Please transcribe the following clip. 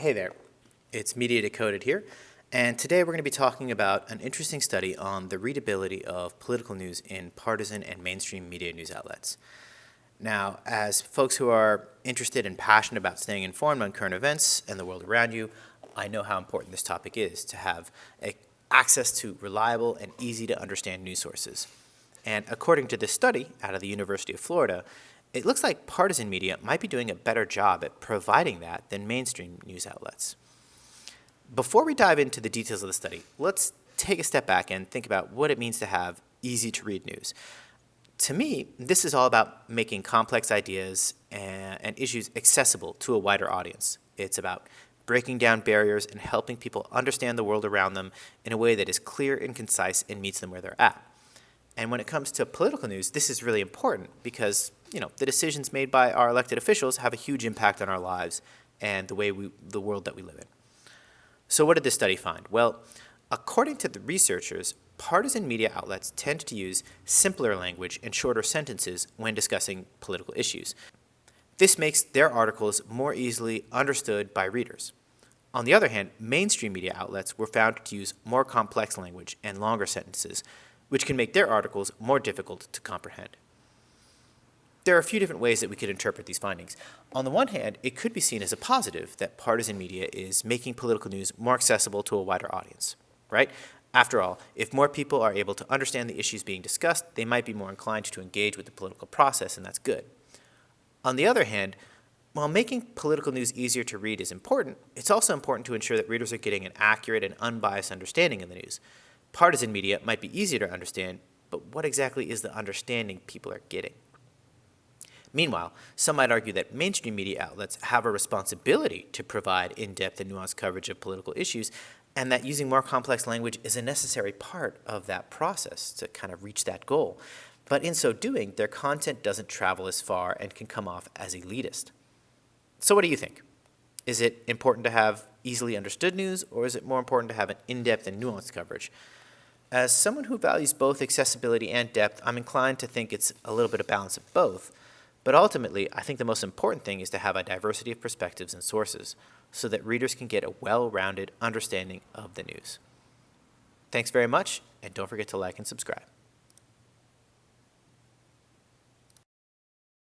Hey there, it's Media Decoded here, and today we're going to be talking about an interesting study on the readability of political news in partisan and mainstream media news outlets. Now, as folks who are interested and passionate about staying informed on current events and the world around you, I know how important this topic is to have access to reliable and easy to understand news sources. And according to this study out of the University of Florida, it looks like partisan media might be doing a better job at providing that than mainstream news outlets. Before we dive into the details of the study, let's take a step back and think about what it means to have easy-to-read news. To me, this is all about making complex ideas and issues accessible to a wider audience. It's about breaking down barriers and helping people understand the world around them in a way that is clear and concise and meets them where they're at. And when it comes to political news, this is really important because, the decisions made by our elected officials have a huge impact on our lives and the world that we live in. So what did this study find? Well, according to the researchers, partisan media outlets tend to use simpler language and shorter sentences when discussing political issues. This makes their articles more easily understood by readers. On the other hand, mainstream media outlets were found to use more complex language and longer sentences, which can make their articles more difficult to comprehend. There are a few different ways that we could interpret these findings. On the one hand, it could be seen as a positive that partisan media is making political news more accessible to a wider audience, right? After all, if more people are able to understand the issues being discussed, they might be more inclined to engage with the political process, and that's good. On the other hand, while making political news easier to read is important, it's also important to ensure that readers are getting an accurate and unbiased understanding of the news. Partisan media might be easier to understand, but what exactly is the understanding people are getting? Meanwhile, some might argue that mainstream media outlets have a responsibility to provide in-depth and nuanced coverage of political issues, and that using more complex language is a necessary part of that process to kind of reach that goal. But in so doing, their content doesn't travel as far and can come off as elitist. So what do you think? Is it important to have easily understood news, or is it more important to have an in-depth and nuanced coverage? As someone who values both accessibility and depth, I'm inclined to think it's a little bit of balance of both. But ultimately, I think the most important thing is to have a diversity of perspectives and sources so that readers can get a well-rounded understanding of the news. Thanks very much, and don't forget to like and subscribe.